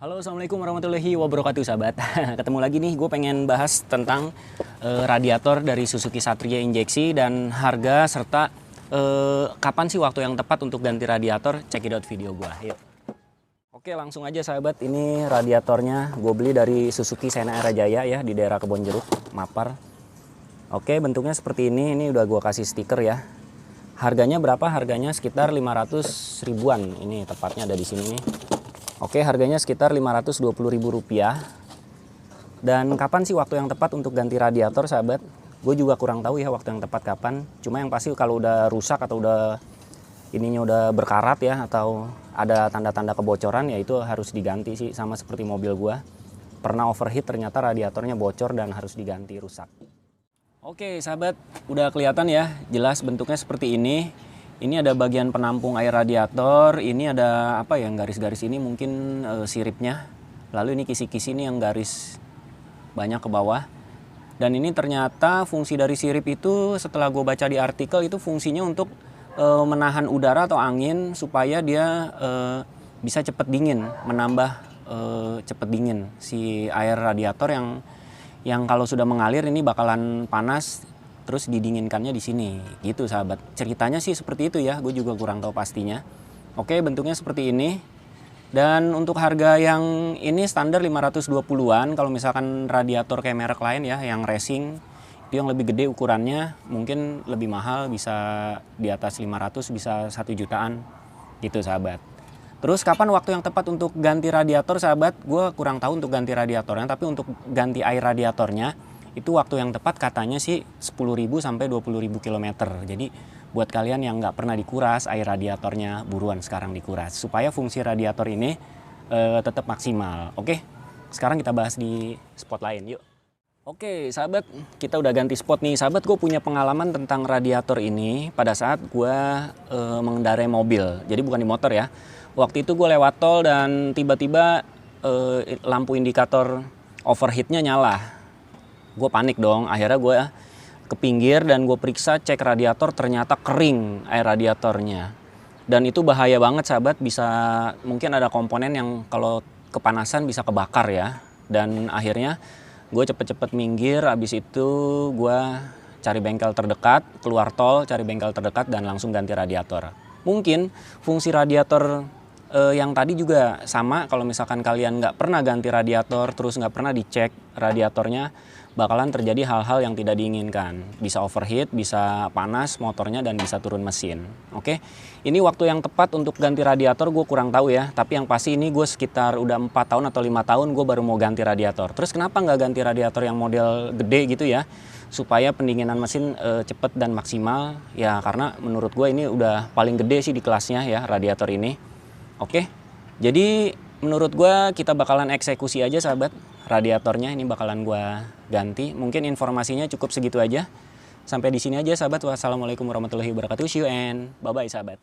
Halo, assalamualaikum warahmatullahi wabarakatuh, sahabat. Ketemu lagi nih, gue pengen bahas tentang radiator dari Suzuki Satria injeksi dan harga serta kapan sih waktu yang tepat untuk ganti radiator. Check it out video gue. Yuk. Oke, langsung aja sahabat. Ini radiatornya gue beli dari Suzuki Sena Era Jaya ya di daerah Kebonjeruk, Mapar. Oke, bentuknya seperti ini. Ini udah gue kasih stiker ya. Harganya berapa? Harganya sekitar 500 ribuan. Ini tepatnya ada di sini nih. Oke, harganya sekitar Rp520.000. Dan kapan sih waktu yang tepat untuk ganti radiator, sahabat? Gue juga kurang tahu ya waktu yang tepat kapan. Cuma yang pasti kalau udah rusak atau udah ininya udah berkarat ya, atau ada tanda-tanda kebocoran, ya itu harus diganti sih. Sama seperti mobil gue. Pernah overheat, ternyata radiatornya bocor dan harus diganti, rusak. Oke, sahabat, udah kelihatan ya, jelas bentuknya seperti ini. Ini ada bagian penampung air radiator, ini ada apa ya, garis-garis ini mungkin siripnya. Lalu ini kisi-kisi ini yang garis banyak ke bawah. Dan ini ternyata fungsi dari sirip itu setelah gue baca di artikel itu fungsinya untuk menahan udara atau angin supaya dia bisa cepat dingin, menambah cepat dingin si air radiator yang kalau sudah mengalir ini bakalan panas. Terus didinginkannya di sini, gitu sahabat. Ceritanya sih seperti itu ya, gue juga kurang tahu pastinya. Oke, bentuknya seperti ini. Dan untuk harga yang ini standar 520-an. Kalau misalkan radiator kayak merek lain ya, yang racing, itu yang lebih gede ukurannya, mungkin lebih mahal, bisa di atas 500, bisa 1 jutaan, gitu sahabat. Terus kapan waktu yang tepat untuk ganti radiator, sahabat? Gue kurang tahu untuk ganti radiatornya, tapi untuk ganti air radiatornya, itu waktu yang tepat katanya sih 10.000 sampai 20.000 km. Jadi buat kalian yang nggak pernah dikuras air radiatornya, buruan sekarang dikuras supaya fungsi radiator ini tetap maksimal. Oke, sekarang kita bahas di spot lain, yuk. Oke, sahabat, kita udah ganti spot nih. Sahabat, gue punya pengalaman tentang radiator ini pada saat gue mengendarai mobil. Jadi bukan di motor ya. Waktu itu gue lewat tol dan tiba-tiba lampu indikator overheatnya nyala. Gue panik dong, akhirnya gue ke pinggir dan gue periksa cek radiator, ternyata kering air radiatornya. Dan itu bahaya banget sahabat, bisa mungkin ada komponen yang kalau kepanasan bisa kebakar ya. Dan akhirnya gue cepet-cepet minggir, abis itu gue cari bengkel terdekat, keluar tol, cari bengkel terdekat dan langsung ganti radiator. Mungkin fungsi radiator yang tadi juga sama, kalau misalkan kalian nggak pernah ganti radiator, terus nggak pernah dicek radiatornya, bakalan terjadi hal-hal yang tidak diinginkan. Bisa overheat, bisa panas motornya, dan bisa turun mesin. Oke, ini waktu yang tepat untuk ganti radiator gue kurang tahu ya. Tapi yang pasti ini gue sekitar udah 4 tahun atau 5 tahun gue baru mau ganti radiator. Terus kenapa nggak ganti radiator yang model gede gitu ya? Supaya pendinginan mesin cepet dan maksimal. Ya karena menurut gue ini udah paling gede sih di kelasnya ya radiator ini. Oke, jadi menurut gue kita bakalan eksekusi aja sahabat. Radiatornya ini bakalan gue ganti. Mungkin informasinya cukup segitu aja. Sampai di sini aja sahabat. Wassalamualaikum warahmatullahi wabarakatuh. See you and bye-bye sahabat.